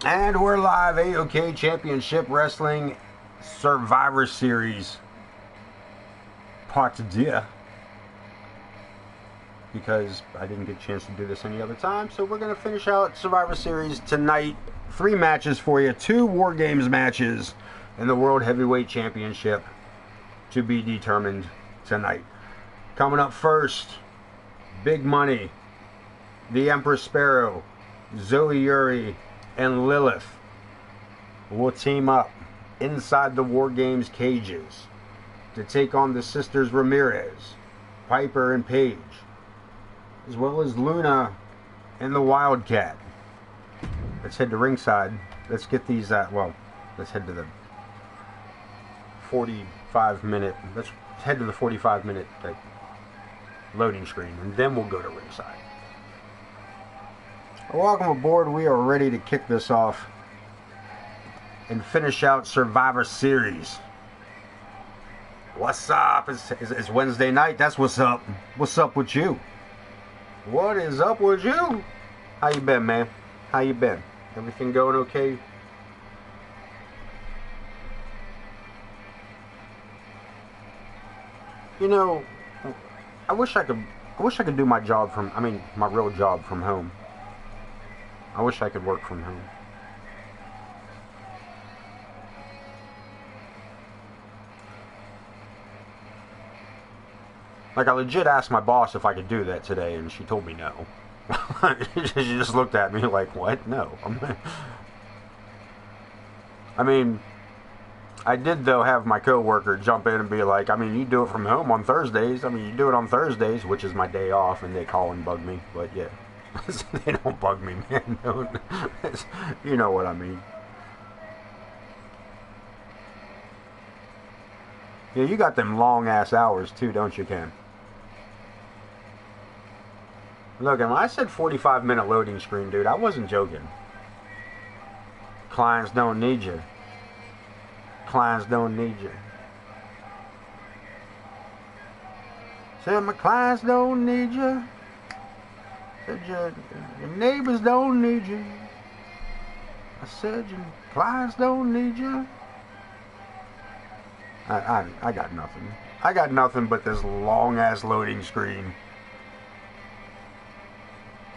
And we're live, AOK Championship Wrestling Survivor Series Part 2. Because I didn't get a chance to do this any other time, so we're going to finish out Survivor Series tonight. 3 matches for you, 2 War Games matches, and the World Heavyweight Championship to be determined tonight. Coming up first, Big Money, the Empress Sparrow, Zoe Yuri, and Lilith will team up inside the War Games cages to take on the sisters Ramirez, Piper and Paige, as well as Luna and the Wildcat. Let's head to ringside. Let's get these, let's head to the 45-minute, let's head to the 45-minute loading screen, and then we'll go to ringside. Welcome aboard. We are ready to kick this off and finish out Survivor Series. What's up? It's Wednesday night. That's what's up. What's up with you? What is up with you? How you been, man? How you been? Everything going okay? You know, I wish I could do my job my real job from home. I wish I could work from home. Like, I legit asked my boss if I could do that today, and she told me no. She just looked at me like, what? No. I mean, I did, though, have my coworker jump in and be like, you do it from home on Thursdays. You do it on Thursdays, which is my day off, and they call and bug me. But, yeah. They don't bug me, man. You know what I mean. Yeah, you got them long-ass hours, too, don't you, Ken? Look, when I said 45-minute loading screen, dude, I wasn't joking. Clients don't need you. Clients don't need you. Said my clients don't need you. Said your neighbors don't need you. I said your clients don't need you. I got nothing. I got nothing but this long ass loading screen.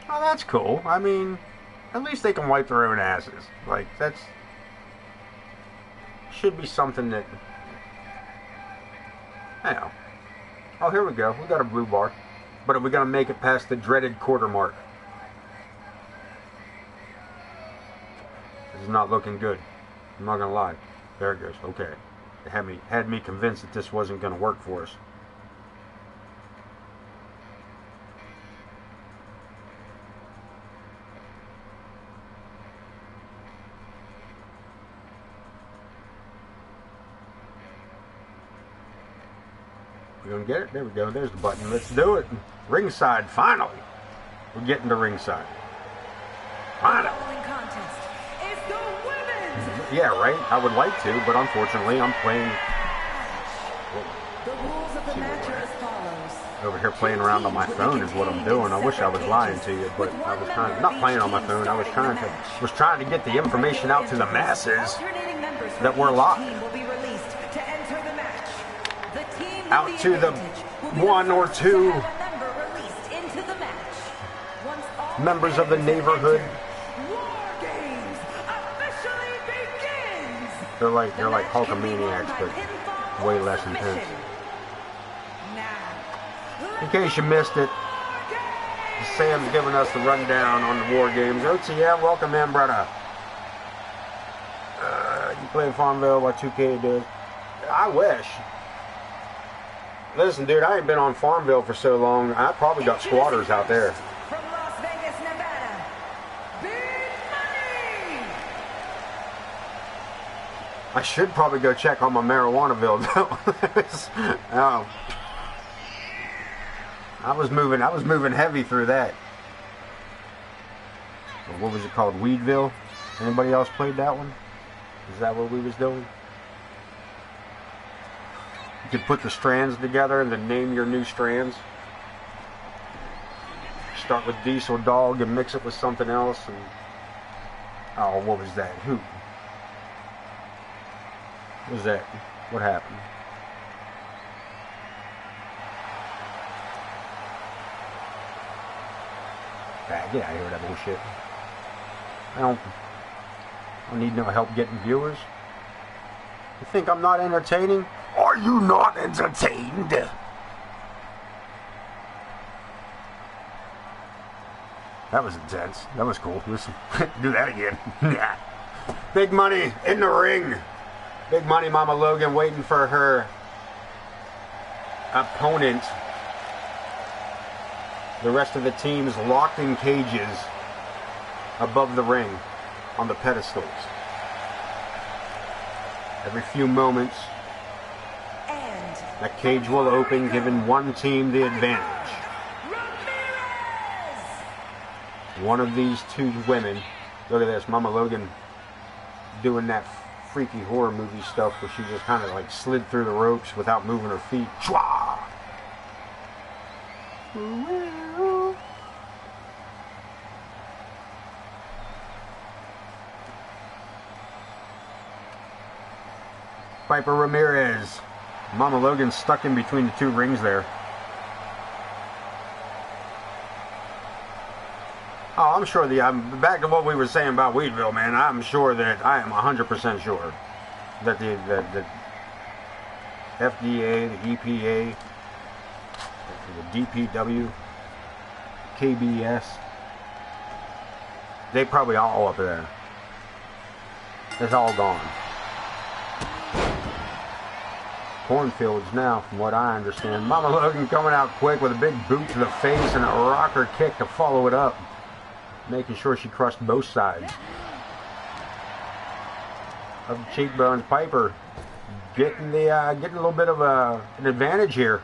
Oh, that's cool. At least they can wipe their own asses. Like, that's should be something that, I know. Oh, here we go. We got a blue bar. But are we going to make it past the dreaded quarter mark? This is not looking good. I'm not going to lie. There it goes. Okay. It had me convinced that this wasn't going to work for us. We're going to get it? There we go. There's the button. Let's do it. Ringside, finally. We're getting to ringside. Finally. Yeah, right? I would like to, but unfortunately I'm playing... Over here playing around on my phone is what I'm doing. I wish I was lying to you, but I was not playing on my phone. I was trying to get the information out to the masses that we're live. Out to the 1 or 2 members of the neighborhood. They're like Hulkamaniacs, but way less intense. In case you missed it, Sam's giving us the rundown on the War Games. OTM, welcome in, brother. You playing Farmville by 2K, dude? I wish. Listen, dude, I ain't been on Farmville for so long. I probably got squatters out there. From Las Vegas, Nevada, Big Money. I should probably go check on my Marijuanaville, though. I was moving heavy through that. What was it called? Weedville? Anybody else played that one? Is that what we was doing? You could put the strands together and then name your new strands. Start with Diesel Dog and mix it with something else. And Oh, what was that? Who? What was that? What happened? Ah, get out of here with that bullshit. I don't need no help getting viewers. You think I'm not entertaining? Are you not entertained? That was intense. That was cool. Listen, do that again. Yeah. Big Money in the ring. Big Money, Mama Logan waiting for her opponent. The rest of the team's locked in cages above the ring on the pedestals. Every few moments, that cage will open, giving one team the advantage. One of these two women, look at this, Mama Logan doing that freaky horror movie stuff where she just kind of like slid through the ropes without moving her feet. Chwa! Piper Ramirez. Mama Logan stuck in between the two rings there. Oh, I'm sure back to what we were saying about Weedville, man. I'm sure that I am 100% sure that the FDA, the EPA, the DPW, KBS, they probably all up there. It's all gone. Cornfields now, from what I understand. Mama Logan coming out quick with a big boot to the face and a rocker kick to follow it up, making sure she crushed both sides of the cheekbones. Piper getting a little bit of an advantage here.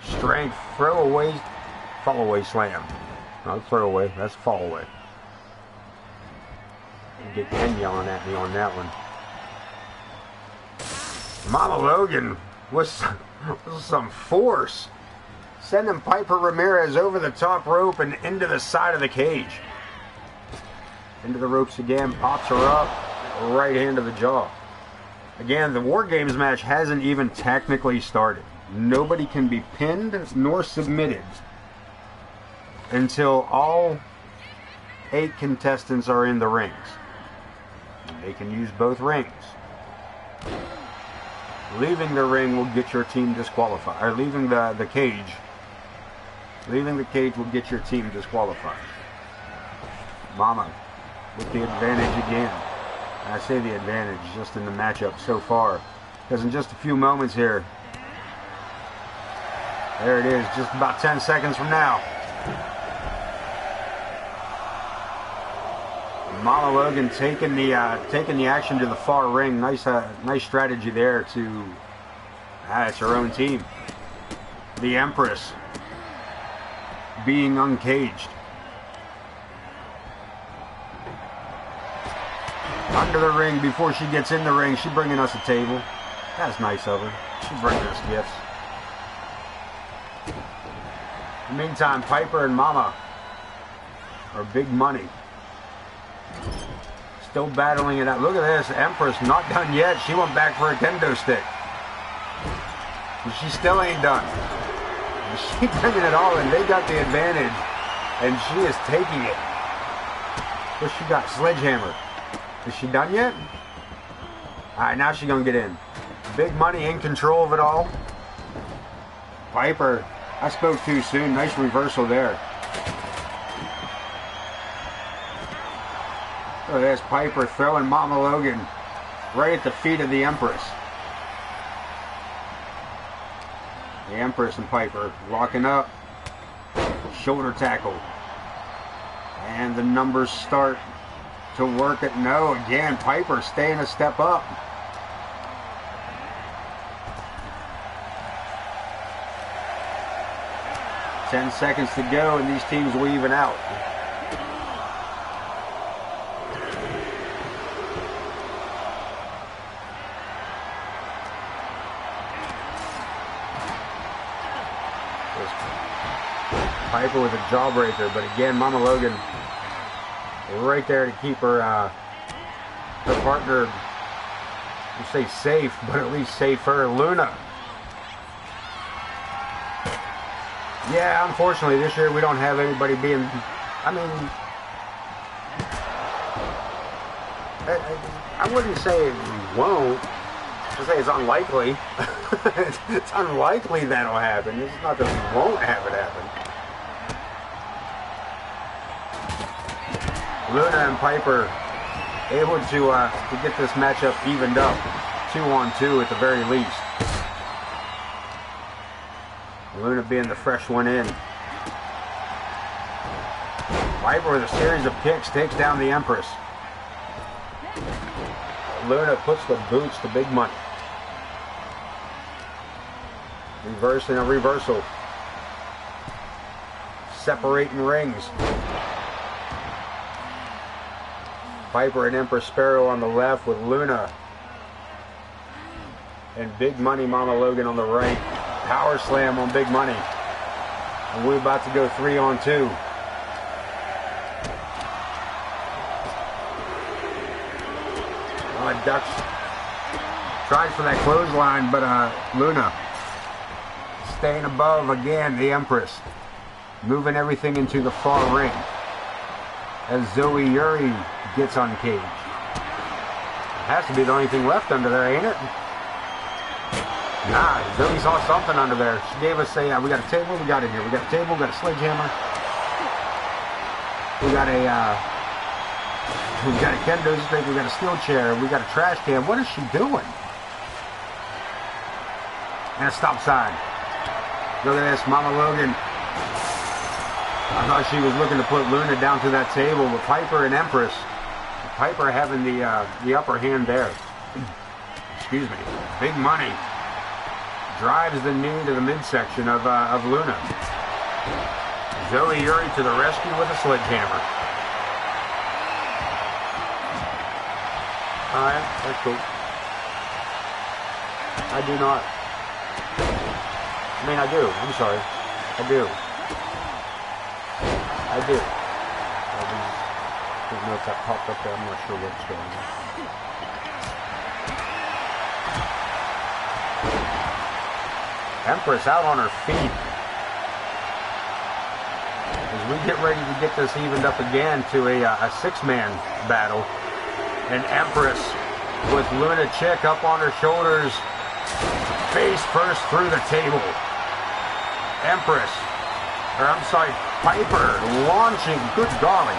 Strength, throwaway, fall away slam. Not throwaway, that's fall away. Get Ken yelling at me on that one. Mama Logan with some force, sending Piper Ramirez over the top rope and into the side of the cage. Into the ropes again, pops her up, right hand to the jaw. Again, the War Games match hasn't even technically started. Nobody can be pinned nor submitted until all 8 contestants are in the rings. They can use both rings. Leaving the ring will get your team disqualified. Or leaving the cage. Leaving the cage will get your team disqualified. Mama with the advantage again. I say the advantage just in the matchup so far. Because in just a few moments here, there it is, just about 10 seconds from now. Mama Logan taking the action to the far ring. Nice strategy there to. It's her own team. The Empress being uncaged. Under the ring before she gets in the ring. She's bringing us a table. That's nice of her. She's bringing us gifts. In the meantime, Piper and Mama are Big Money. Still battling it out. Look at this. Empress not done yet. She went back for a kendo stick. And she still ain't done. She's bringing it all in. They got the advantage. And she is taking it. What she got? Sledgehammer. Is she done yet? Alright, now she's going to get in. Big Money in control of it all. Piper. I spoke too soon. Nice reversal there. Oh, there's Piper throwing Mama Logan right at the feet of the Empress. The Empress and Piper locking up. Shoulder tackle. And the numbers start to work it. No, again, Piper staying a step up. Ten seconds to go and these teams will even out. Piper with a jawbreaker, but again, Mama Logan right there to keep her her partner, you say safe, but at least safer, Luna. Yeah, unfortunately, this year we don't have anybody being, I mean, I wouldn't say we won't. I'd say it's unlikely. It's unlikely that'll happen. It's not that we won't have it happen. Luna and Piper able to get this matchup evened up, 2-on-2 at the very least. Luna being the fresh one in. Piper with a series of kicks takes down the Empress. Luna puts the boots to Big Money. Reversing a reversal. Separating rings. Piper and Empress Sparrow on the left with Luna and Big Money Mama Logan on the right. Power slam on Big Money. And we're about to go 3-on-2. Ducks. Tries for that clothesline, but Luna staying above again, the Empress. Moving everything into the far ring. As Zoe Yuri gets uncaged. Has to be the only thing left under there, ain't it? Nah, Zoe saw something under there. She gave us a, we got a table, we got it here. We got a table, we got a sledgehammer. We got a kendo stick, we got a steel chair, we got a trash can. What is she doing? And a stop sign. Look at this, Mama Logan. I thought she was looking to put Luna down to that table with Piper and Empress. Piper having the upper hand there. Excuse me. Big Money drives the knee to the midsection of Luna. Zoe Yuri to the rescue with a sledgehammer. Alright, that's cool. I do not. I mean, I do. I'm sorry. I do. I do. There's notes that popped up there. I'm not sure what's going on. Empress out on her feet. As we get ready to get this evened up again to a six-man battle. And Empress with Luna Chick up on her shoulders, face first through the table. Empress, or I'm sorry, Piper launching, good golly.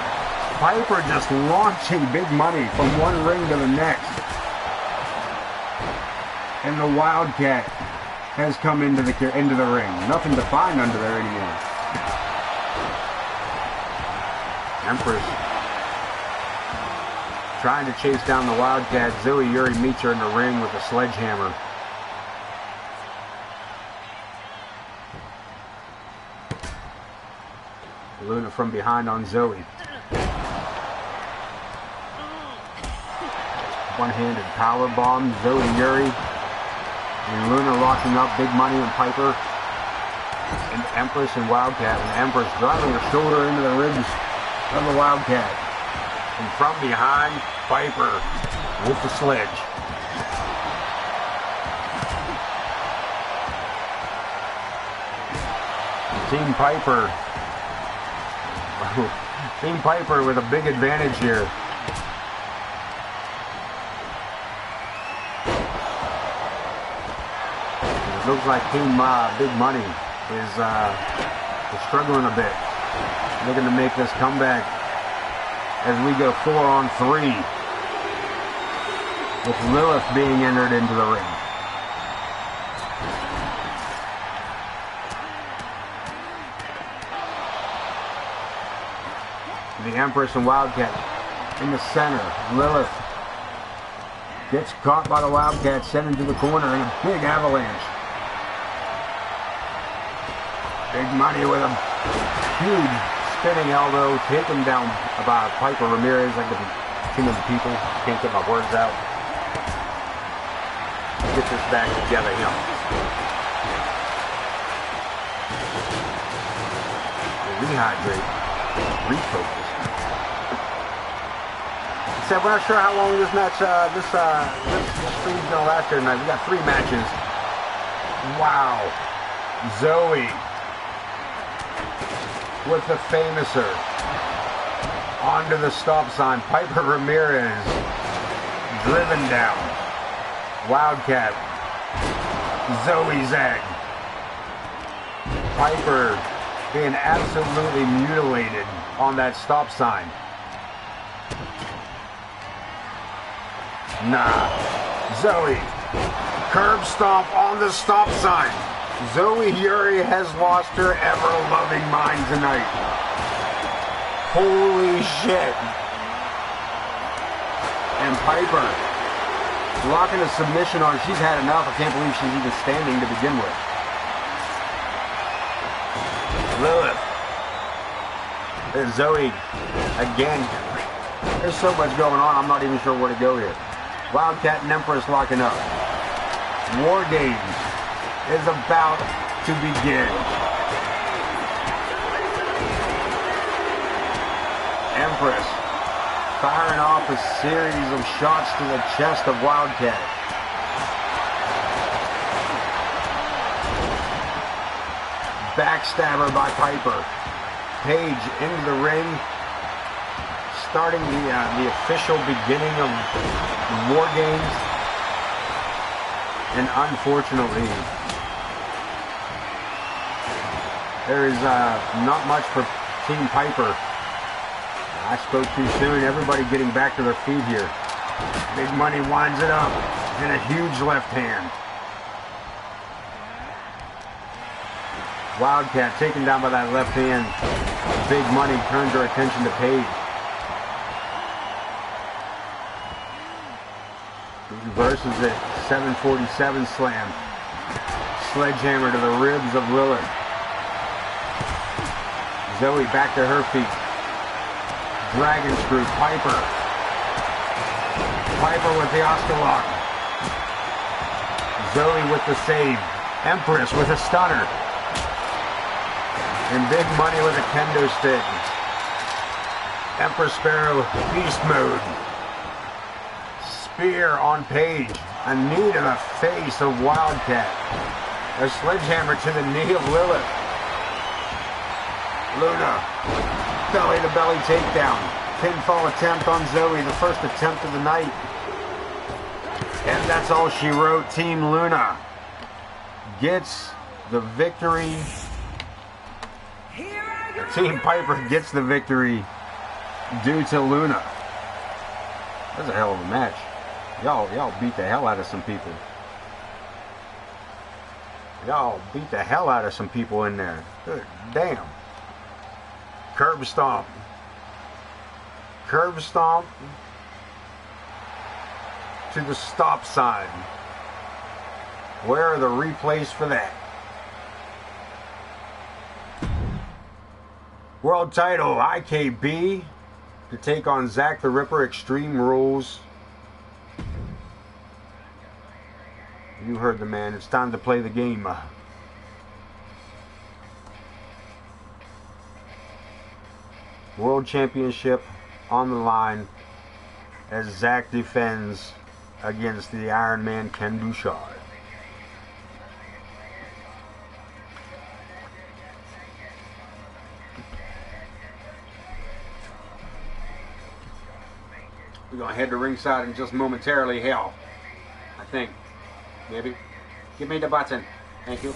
Piper just launching Big Money from one ring to the next. And the Wildcat has come into the ring. Nothing to find under there anymore. Empress trying to chase down the Wildcat. Zoe Yuri meets her in the ring with a sledgehammer. Luna from behind on Zoe. One-handed power bomb. Zoe Yuri and Luna locking up Big Money and Piper. And Empress and Wildcat. And Empress driving her shoulder into the ribs of the Wildcat. And from behind, Piper with the sledge. Team Piper. Team Piper with a big advantage here. It looks like Team Big Money is struggling a bit. Looking to make this comeback as we go 4-on-3 with Lilith being entered into the ring. The Empress and Wildcat in the center. Lilith gets caught by the Wildcat, sent into the corner in a big avalanche. Big Money with a huge spinning elbow, taken down by Piper Ramirez, like the king of the people. Can't get my words out. Get this back together, Rehydrate. Refocus. said we're not sure how long this match, this stream's gonna last here tonight. We got 3 matches. Wow. Zoe with the famouser onto the stop sign. Piper Ramirez driven down. Wildcat. Zoe Zag. Piper being absolutely mutilated on that stop sign. Nah. Zoe. Curb stomp on the stop sign. Zoe Yuri has lost her ever-loving mind tonight. Holy shit. And Piper locking a submission on. She's had enough. I can't believe she's even standing to begin with. Lilith. There's Zoe again. There's so much going on, I'm not even sure where to go here. Wildcat and Empress locking up. War Games is about to begin. Empress firing off a series of shots to the chest of Wildcat. Backstabber by Piper. Paige into the ring, starting the official beginning of War Games. And unfortunately, there is not much for Team Piper. I spoke too soon. Everybody getting back to their feet here. Big Money winds it up in a huge left hand. Wildcat taken down by that left hand. Big Money turns her attention to Paige. Reverses it. 747 slam. Sledgehammer to the ribs of Lillard. Zoe back to her feet. Dragon screw. Piper. Piper with the Oscar lock. Zoe with the save. Empress with a stunner. And Big Money with a kendo stick. Emperor Sparrow beast mode. Spear on Paige. A knee to the face of Wildcat. A sledgehammer to the knee of Lilith. Luna. Belly to belly takedown. Pinfall attempt on Zoe. The first attempt of the night. And that's all she wrote. Team Luna gets the victory. Team Piper gets the victory due to Luna. That's a hell of a match. Y'all beat the hell out of some people. Y'all beat the hell out of some people in there. Good damn. Curb stomp. Curb stomp to the stop sign. Where are the replays for that? World title, IKB, to take on Zack the Ripper, Extreme Rules. You heard the man. It's time to play the game. World Championship on the line as Zack defends against the Iron Man Ken Bouchard. We're going to head to ringside in just momentarily. Hell, I think. Maybe. Give me the button. Thank you. The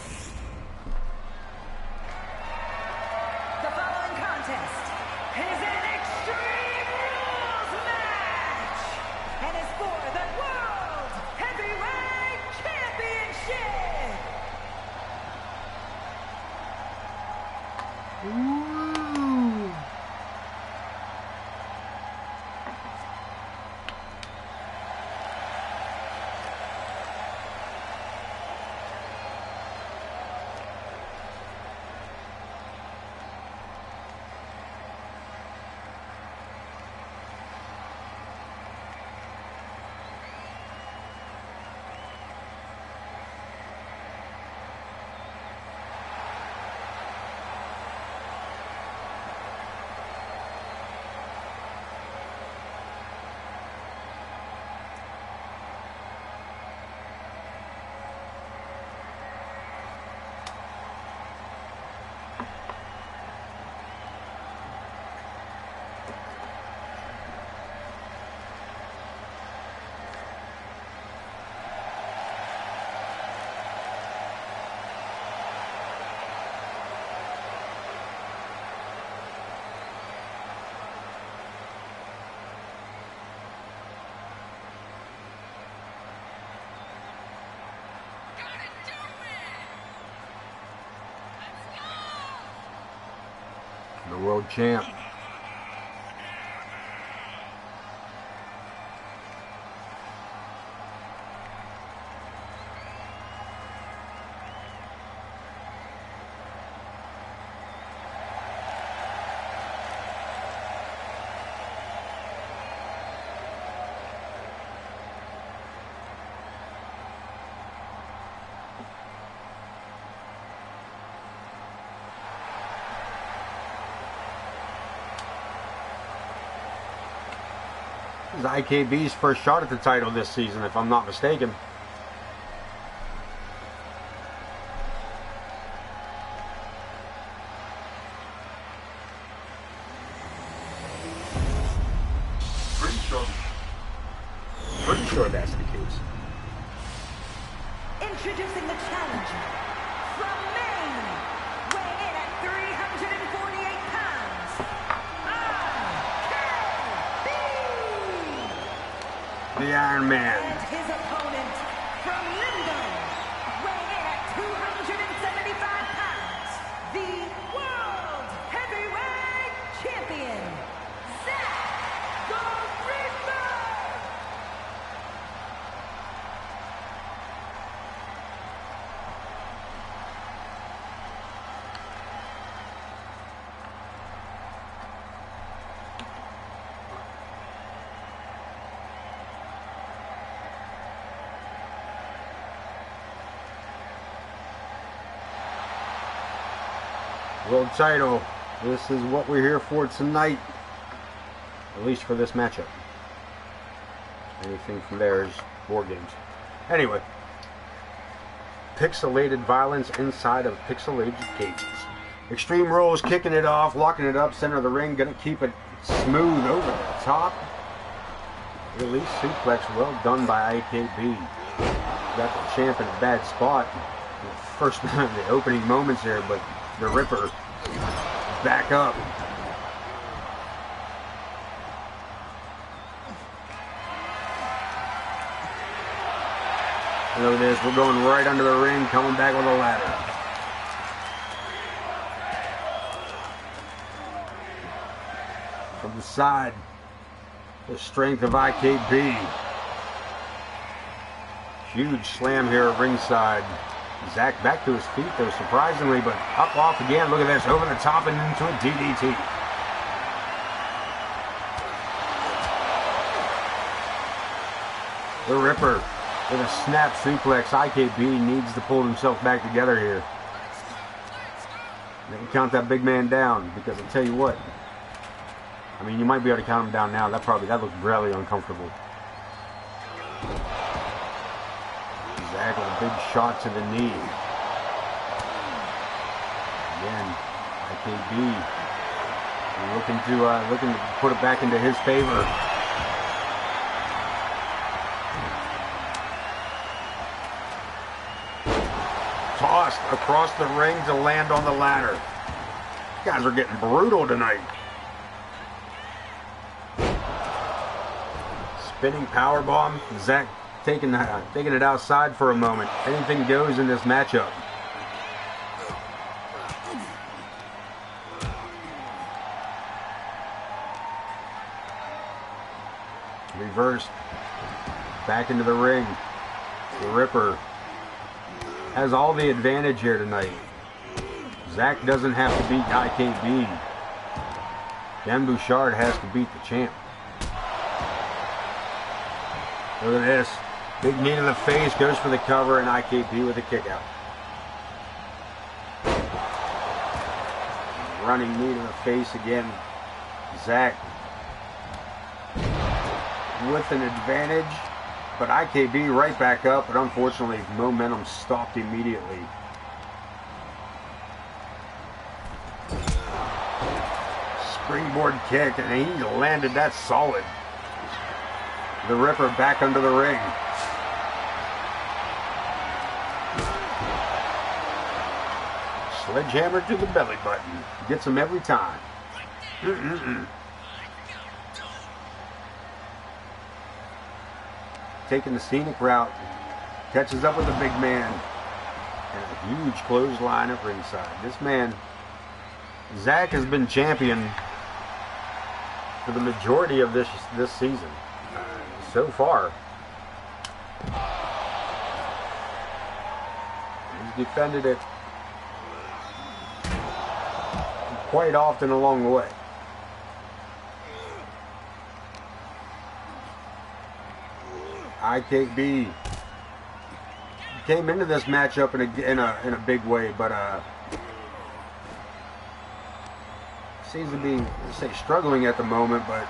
following contest is an Extreme Rules match and is for the World Heavyweight Championship. Ooh. the world champ. This is IKB's first shot at the title this season, if I'm not mistaken. Pretty sure that's the case. Introducing the challenger from Maine, weighing in at 348 pounds, AOK! The Iron Man. And his opponent from Linden, weighing in at 275 pounds, the World Heavyweight Champion, Zach the Reaper! World title. This is what we're here for tonight. At least for this matchup. Anything from there is war games. Anyway. Pixelated violence inside of pixelated cages. Extreme Rules kicking it off, locking it up, center of the ring, gonna keep it smooth over the top. Release suplex, well done by IKB. Got the champ in a bad spot. First the opening moments there, but the Ripper back up. Look at this, we're going right under the ring, coming back with a ladder. From the side, the strength of IKB. Huge slam here at ringside. Zach back to his feet though, surprisingly, but up off again. Look at this, over the top and into a DDT. The Ripper with a snap suplex. IKB needs to pull himself back together here. They can count that big man down, because I'll tell you what. I mean, you might be able to count him down now. That looks really uncomfortable. Zach with a big shot to the knee. Again, IKB looking to put it back into his favor. Tossed across the ring to land on the ladder. You guys are getting brutal tonight. Spinning powerbomb. Zach taking it outside for a moment. Anything goes in this matchup. Reversed. Back into the ring. The Ripper has all the advantage here tonight. Zach doesn't have to beat IKB. Dan Bouchard has to beat the champ. Look at this. Big knee to the face, goes for the cover, and IKB with a kick out. Running knee to the face again. Zach with an advantage, but IKB right back up, but unfortunately momentum stopped immediately. Springboard kick, and he landed that solid. The Ripper back under the ring. Sledgehammer to the belly button. Gets him every time. Taking the scenic route. Catches up with the big man. And a huge clothesline at ringside. This man Zach has been champion for the majority of this season so far. He's defended it quite often along the way. IKB came into this matchup in a big way, but seems to be struggling at the moment. But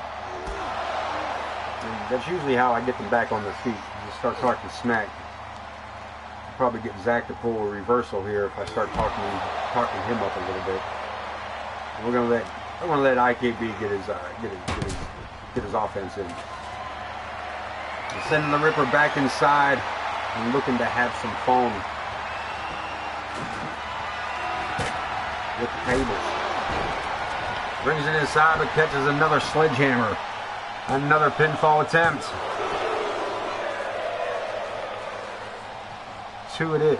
that's usually how I get them back on their feet. Just start talking smack. I'll probably get Zach to pull a reversal here if I start talking him up a little bit. I'm gonna let IKB get his offense in. Sending the Ripper back inside and looking to have some fun with the tables. Brings it inside but catches another sledgehammer. Another pinfall attempt. 2 it is.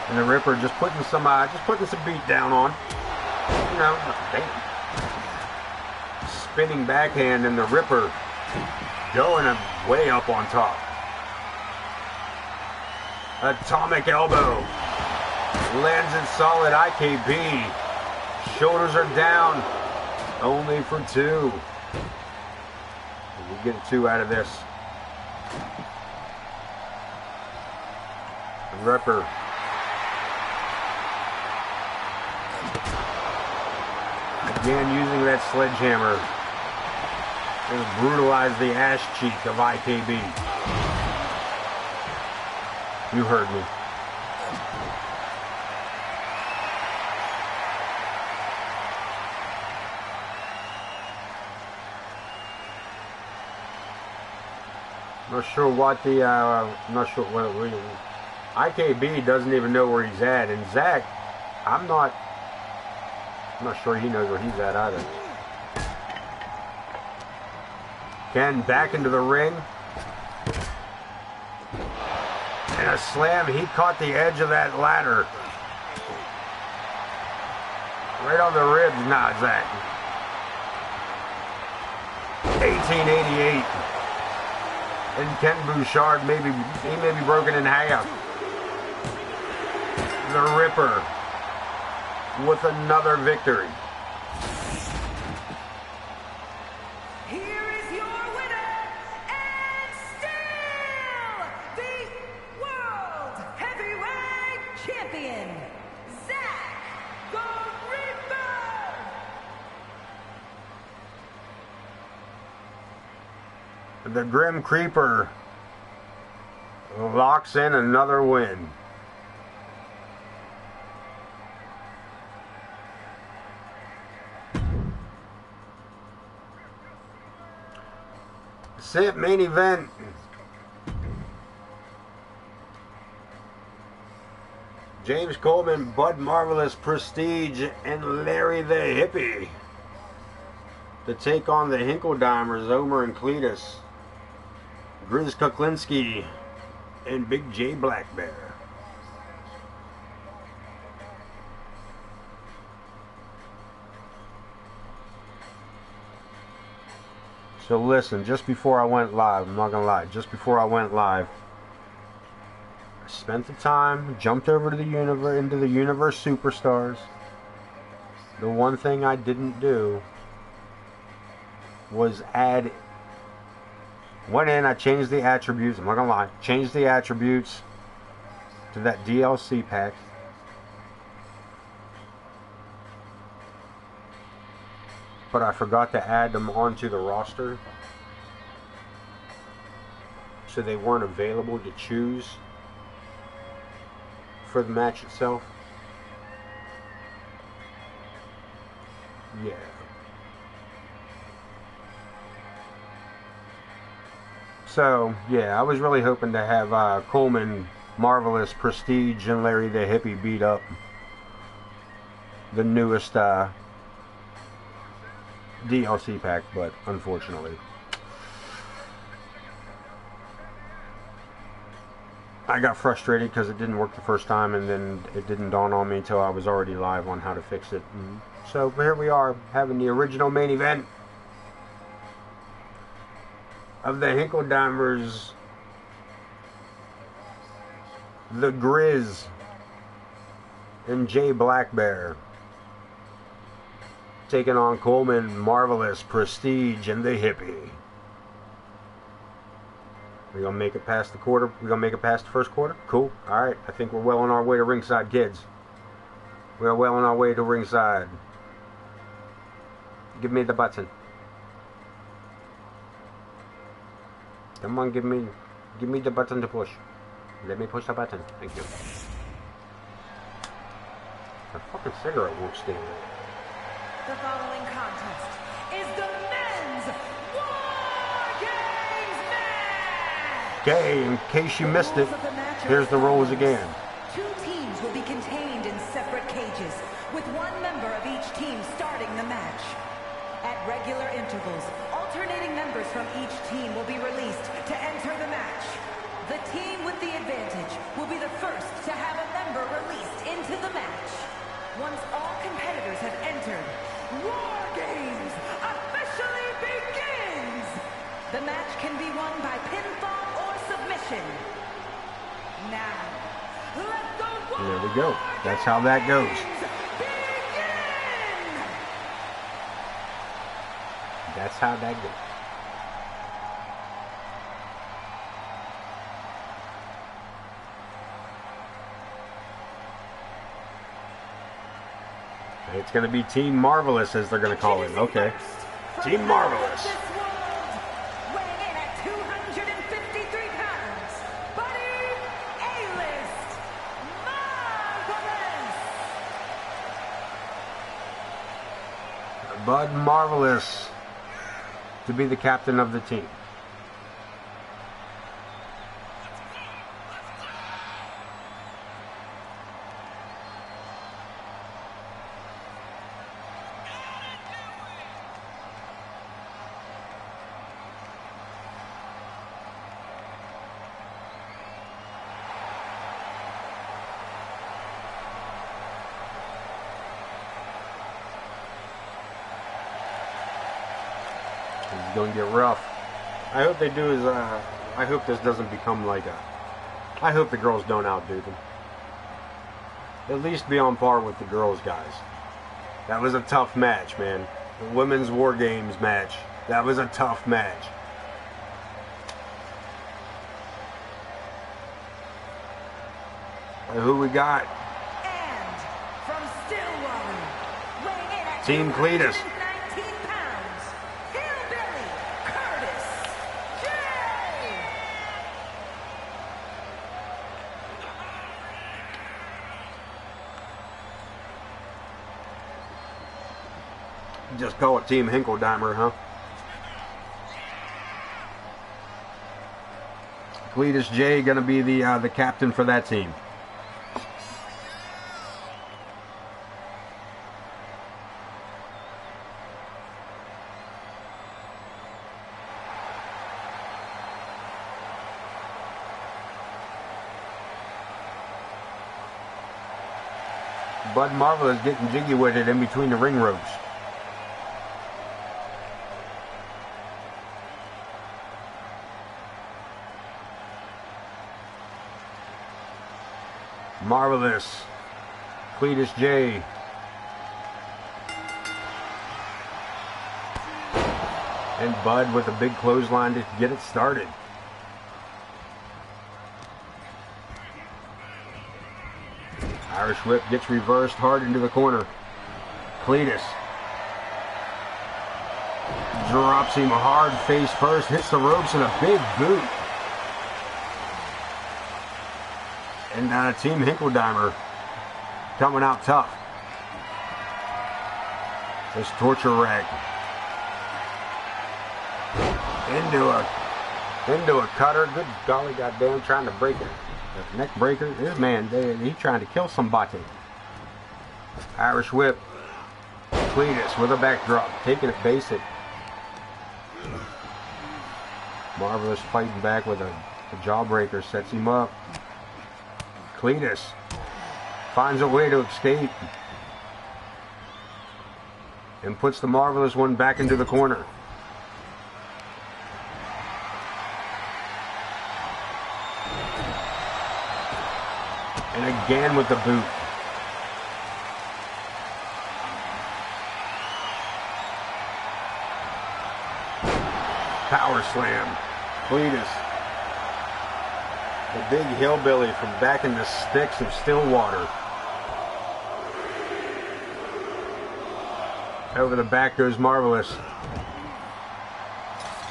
And the Ripper just putting some beat down on. You know, damn. Spinning backhand and the Ripper going way up on top. Atomic elbow. Lands it solid. IKB. Shoulders are down. Only for 2. We get a 2 out of this. The Ripper. Again, using that sledgehammer to brutalize the ass cheek of IKB. You heard me. IKB doesn't even know where he's at, and Zach, I'm not sure he knows where he's at either. Ken back into the ring. And a slam. He caught the edge of that ladder. Right on the ribs. Nah, Zach. 1888. And Ken Bouchard, he may be broken in half. The Ripper with another victory. Here is your winner, and still the World Heavyweight Champion, Zach the Reaper. The Grim Creeper locks in another win. That's it, main event. James Coleman, Bud Marvelous, Prestige, and Larry the Hippie to take on the Hinkledimers, Omer and Cletus, Grizz Kuklinski, and Big J Black Bear. So listen, just before I went live, I'm not gonna lie, just before I went live, I spent the time, jumped over to the universe, into the Universe Superstars. The one thing I didn't do was went in, I changed the attributes, I'm not gonna lie, changed the attributes to that DLC pack. But I forgot to add them onto the roster, so they weren't available to choose for the match itself. Yeah. So, yeah, I was really hoping to have Coleman, Marvelous, Prestige, and Larry the Hippie beat up the newest DLC pack, but unfortunately. I got frustrated because it didn't work the first time, and then it didn't dawn on me until I was already live on how to fix it. So here we are, having the original main event of the Hinkledimers, the Grizz, and Jay Blackbear, taking on Coleman, Marvelous, Prestige, and the Hippie. We're going to make it past the quarter. We're going to make it past the first quarter. Cool. All right. I think we're well on our way to ringside, kids. We're well on our way to ringside. Give me the button. Come on, give me the button to push. Let me push the button. Thank you. The fucking cigarette won't stay there. The following contest is the men's War Games match! Okay, in case you missed it, here's the rules again. 2 teams will be contained in separate cages, with 1 member of each team starting the match. At regular intervals, alternating members from each team will be released to enter the match. The team with the advantage will be the first to have a member released into the match. Once all competitors have entered, War Games officially begins! The match can be won by pinfall or submission. Now, let the War There we go. That's how that goes. begin! That's how that goes. It's going to be Team Marvelous, as they're going to call it. Okay. Team Marvelous. Weighing in at 253 pounds, Buddy A-List Marvelous. Bud Marvelous to be the captain of the team. It's going to get rough. I hope they do is, I hope this doesn't become like I hope the girls don't outdo them. At least be on par with the girls, guys. That was a tough match, man. The Women's War Games match. That was a tough match. And who we got? And from Stillwater, weighing in at Team Cletus. 219 pounds, Hillbilly Curtis J. Just call it Team Hinkledimers, huh? Cletus J gonna be the captain for that team. Bud Marvelous getting jiggy with it in between the ring ropes. Marvelous. Cletus J. And Bud with a big clothesline to get it started. Irish whip gets reversed hard into the corner. Cletus drops him hard face first, hits the ropes in a big boot. And Team Hinkledimer coming out tough. This torture rack. Into a cutter. Good golly goddamn, trying to break it. The neck breaker. This man, he's trying to kill somebody. Irish whip. Cletus with a backdrop. Taking it basic. Marvelous fighting back with a jawbreaker. Sets him up. Cletus finds a way to escape and puts the Marvelous One back into the corner. And again with the boot. Power slam. Cletus, the big hillbilly from back in the sticks of Stillwater. Over the back goes Marvelous.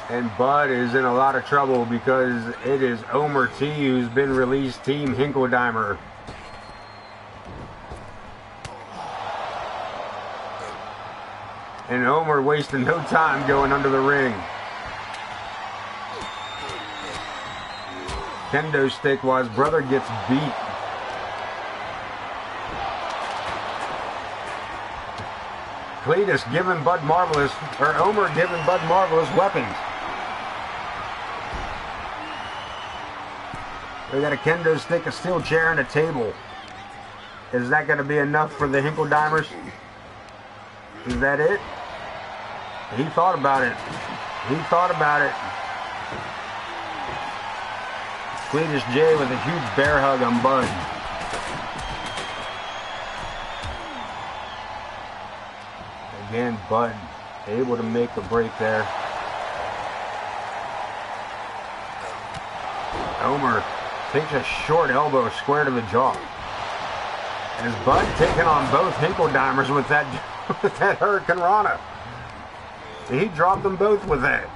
And Bud is in a lot of trouble because it is Omer T who's been released, Team Hinkledeimer. And Omer wasting no time going under the ring. Kendo stick while his brother gets beat. Cletus giving Bud Marvelous, or Omer giving Bud Marvelous weapons. They got a kendo stick, a steel chair, and a table. Is that going to be enough for the Hinkledeimers? Is that it? He thought about it. He thought about it. Cletus J with a huge bear hug on Bud. Again, Bud able to make the break there. Omer takes a short elbow square to the jaw. As Bud taking on both Hinkledeimers with that Hurricane Rana. He dropped them both with that.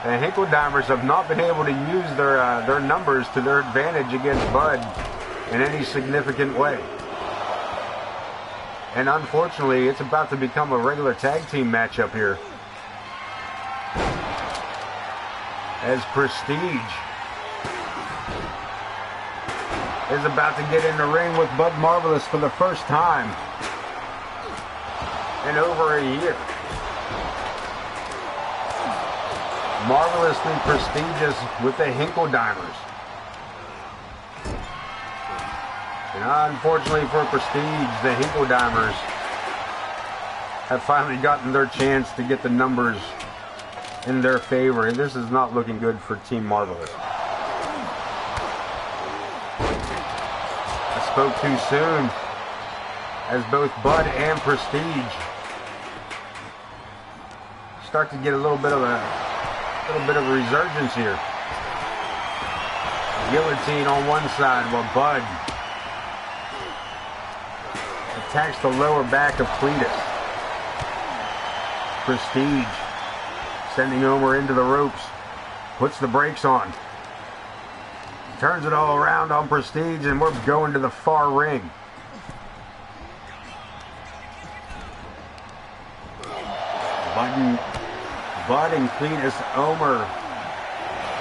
The Hinkledeimers have not been able to use their numbers to their advantage against Bud in any significant way. And unfortunately, it's about to become a regular tag team matchup here. As Prestige is about to get in the ring with Bud Marvelous for the first time in over a year. Marvelously prestigious with the Hinkledeimers. And unfortunately for Prestige, the Hinkledeimers have finally gotten their chance to get the numbers in their favor, and this is not looking good for Team Marvelous. I spoke too soon, as both Bud and Prestige start to get a little bit of a resurgence here. Guillotine on one side while Bud attacks the lower back of Cletus. Prestige sending Omer into the ropes, puts the brakes on, turns it all around on Prestige, and we're going to the far ring. Bud and Cletus, Omer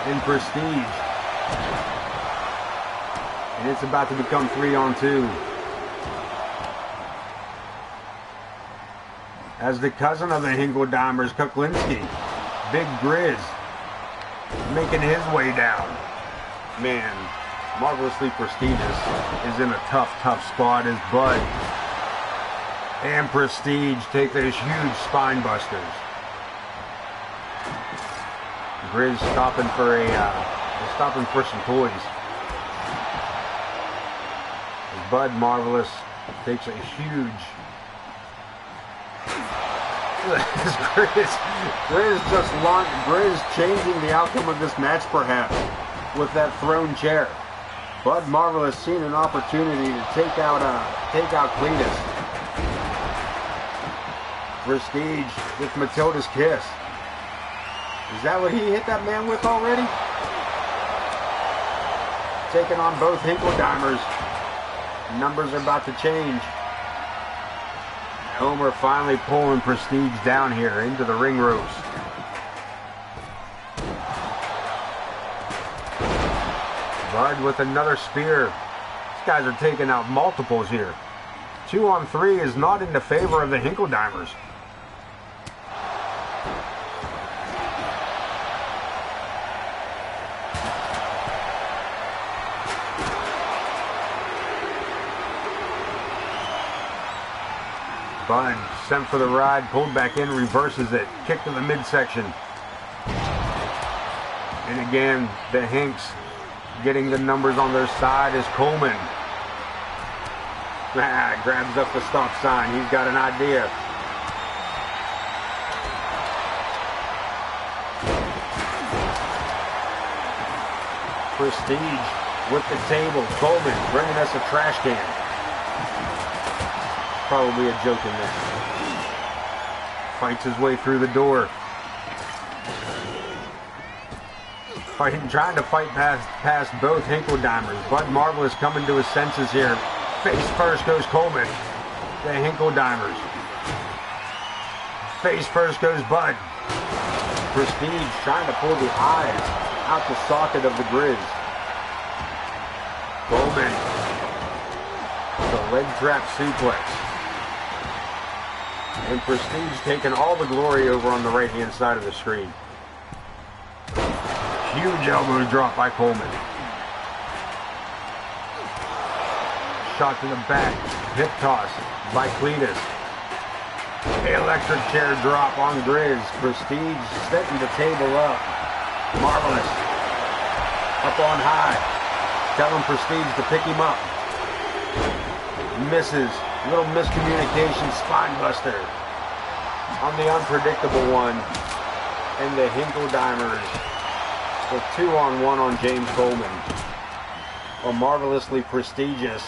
and Prestige. And it's about to become 3-on-2. As the cousin of the Hinkledeimers, Kuklinski, Big Grizz, making his way down. Man, Marvelously Prestigious is in a tough spot as Bud and Prestige take those huge spine busters. Grizz stopping for some toys. As Bud Marvelous takes a huge. Grizz changing the outcome of this match perhaps with that thrown chair. Bud Marvelous seeing an opportunity to take out Cletus. Prestige with Matilda's kiss. Is that what he hit that man with already? Taking on both Hinkledeimers. Numbers are about to change. Omer finally pulling Prestige down here into the ring ropes. Bud with another spear. These guys are taking out multiples here. 2-on-3 is not in the favor of the Hinkledeimers. Bud sent for the ride, pulled back in, reverses it, kick to the midsection. And again, the Hinks getting the numbers on their side is Coleman. Grabs up the stop sign. He's got an idea. Prestige with the table. Coleman bringing us a trash can. Probably a joke in there. Fights his way through the door. Trying to fight past both Hinkle-Dimers. Bud Marvelous coming to his senses here. Face first goes Coleman. The Hinkle-Dimers. Face first goes Bud. Prestige trying to pull the eyes out the socket of the Grizz. Coleman. The leg trap suplex. And Prestige taking all the glory over on the right-hand side of the screen. Huge elbow drop by Coleman. Shot to the back. Hip toss by Cletus. Electric chair drop on Grizz. Prestige setting the table up. Marvelous. Up on high. Telling Prestige to pick him up. Misses. Little miscommunication. Spine buster. On the unpredictable one. And the Hinkle-Dimers with 2-on-1 on James Coleman. Or marvelously prestigious.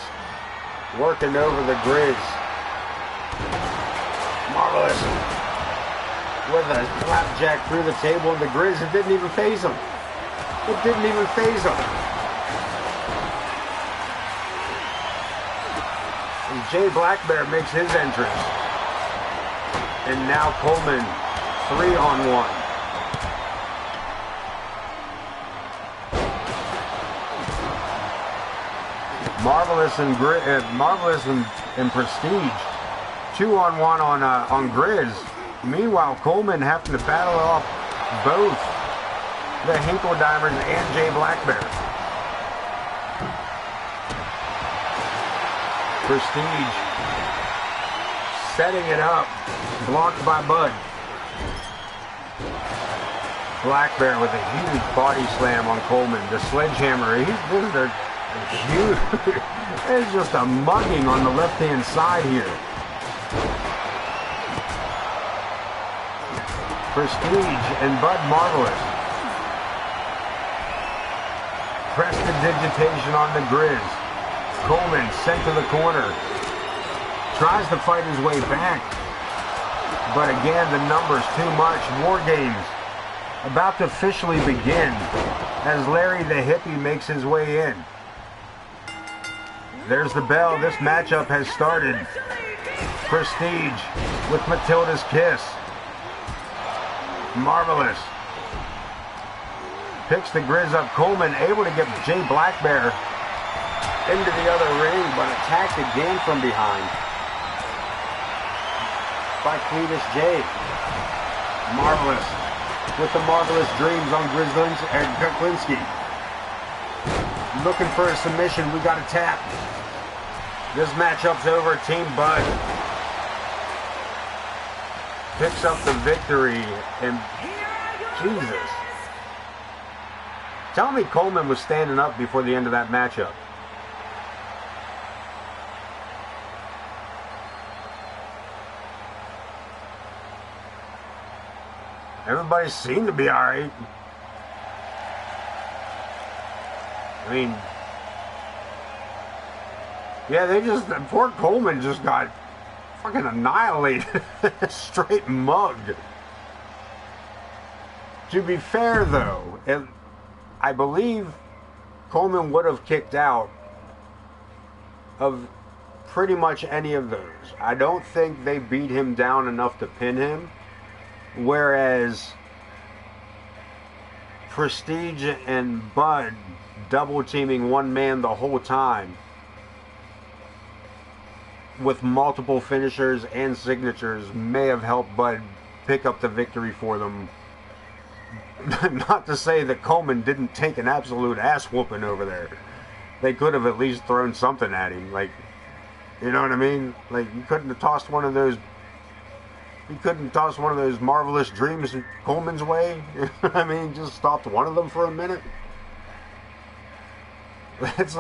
Working over the Grizz. Marvelous. With a flapjack through the table, and the Grizz, it didn't even faze him. It didn't even faze him. And Jay Blackbear makes his entrance. And now Coleman, 3-on-1. Marvelous and Prestige, 2-on-1 on Grizz. Meanwhile, Coleman having to battle off both the Hinkle-Dimers and Jay Blackbear. Prestige setting it up, blocked by Bud. Blackbear with a huge body slam on Coleman. The sledgehammer. This is huge. There's just a mugging on the left-hand side here. Prestige and Bud Marvelous. Prestidigitation on the Grizz. Coleman sent to the corner. Tries to fight his way back. But again, the numbers too much. War Games about to officially begin as Larry the Hippie makes his way in. There's the bell. This matchup has started. Prestige with Matilda's Kiss. Marvelous. Picks the Grizz up. Coleman able to get Jay Blackbear into the other ring, but attacked again from behind by Cletus J. Marvelous with the Marvelous Dreams on Kuklinski. Looking for a submission. We got a tap. This matchup's over. Team Bud picks up the victory. And Jesus. Tell me Coleman was standing up before the end of that matchup. Everybody seemed to be all right. I mean, yeah, poor Coleman just got fucking annihilated. Straight mugged. To be fair, though, I believe Coleman would have kicked out of pretty much any of those. I don't think they beat him down enough to pin him. Whereas Prestige and Bud double teaming one man the whole time with multiple finishers and signatures may have helped Bud pick up the victory for them. Not to say that Coleman didn't take an absolute ass whooping over there. They could have at least thrown something at him. Like, you know what I mean? Like, you couldn't have tossed one of those He couldn't toss one of those marvelous dreams Coleman's way. I mean, just stopped one of them for a minute. Let's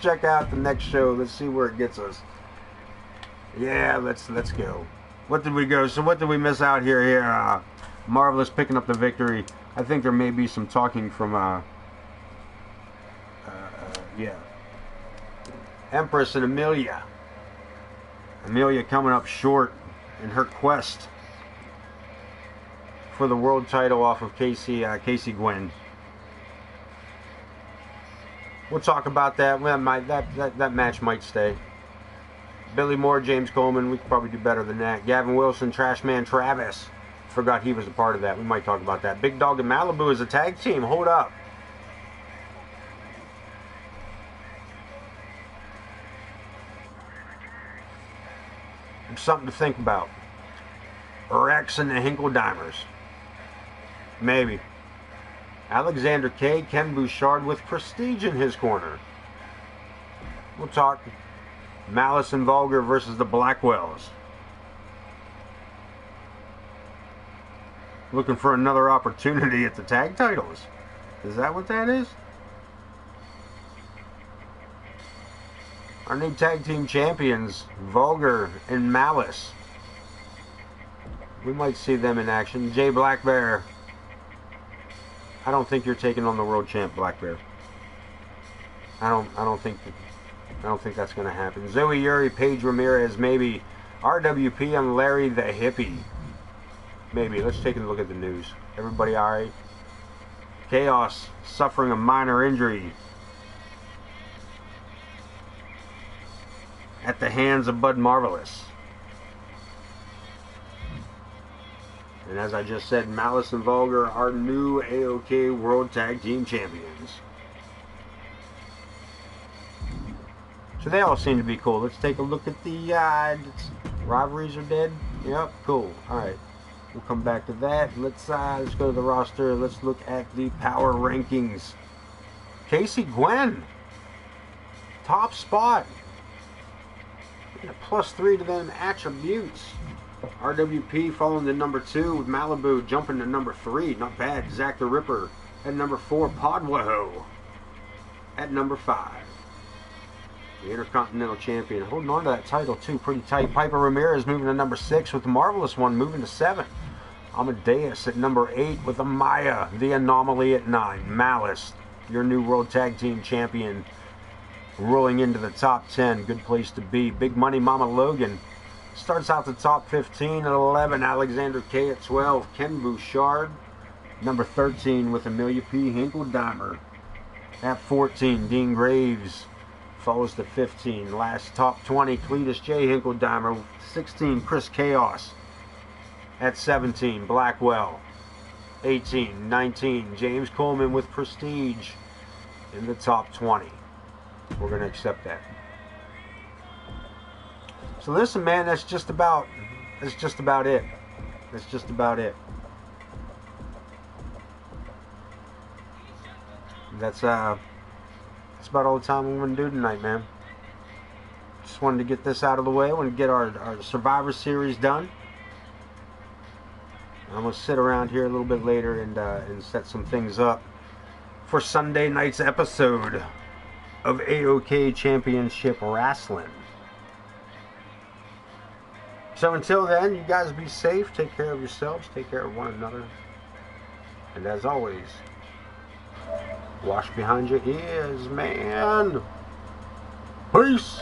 check out the next show. Let's see where it gets us. Yeah, let's go. What did we go? So what did we miss out here? Marvelous picking up the victory. I think there may be some talking from yeah, Empress and Amelia. Amelia coming up short in her quest for the world title off of Casey Gwynn. We'll talk about that. That match might stay. Billy Moore, James Coleman, we could probably do better than that. Gavin Wilson, Trashman Travis. Forgot he was a part of that. We might talk about that. Big Dog and Malibu is a tag team. Hold up. Something to think about. Rex and the Hinkle Dimers. Maybe. Alexander K. Ken Bouchard with Prestige in his corner. We'll talk. Malice and Vulgar versus the Blackwells. Looking for another opportunity at the tag titles. Is that what that is? Our new tag team champions, Vulgar and Malice. We might see them in action. Jay Blackbear. I don't think you're taking on the world champ, Blackbear. I don't think that's going to happen. Zoe Yuri, Paige Ramirez, maybe. RWP and Larry the Hippie. Maybe. Let's take a look at the news. Everybody all right? Chaos suffering a minor injury at the hands of Bud Marvelous. And as I just said, Malice and Vulgar are new AOK World Tag Team Champions. So they all seem to be cool. Let's take a look at the rivalries are dead. Yep, cool. Alright. We'll come back to that. Let's go to the roster. Let's look at the power rankings. Casey Gwynn. Top spot. And a +3 to them attributes. RWP falling to number 2 with Malibu jumping to number 3. Not bad. Zach the Ripper at number 4. Podwaho at number 5. The Intercontinental Champion holding on to that title too, pretty tight. Piper Ramirez moving to number 6 with the Marvelous One moving to 7. Amadeus at number 8 with Amaya, the Anomaly at 9. Malice, your new World Tag Team Champion, rolling into the top 10. Good place to be. Big Money Mama Logan starts out the top 15 at 11. Alexander K at 12. Ken Bouchard, number 13 with Amelia P. Hinkle Dimer. At 14, Dean Graves follows to 15. Last top 20, Cletus J. Hinkle Dimer. 16, Chris Chaos. At 17, Blackwell. 18, 19, James Coleman with Prestige in the top 20. We're going to accept that. So listen, man, that's just about it. That's just about it. That's about all the time we're going to do tonight, man. Just wanted to get this out of the way. I want to get our Survivor Series done. I'm going to sit around here a little bit later and set some things up for Sunday night's episode of AOK Championship Wrestling. So until then, you guys be safe. Take care of yourselves. Take care of one another. And as always, wash behind your ears, man. Peace.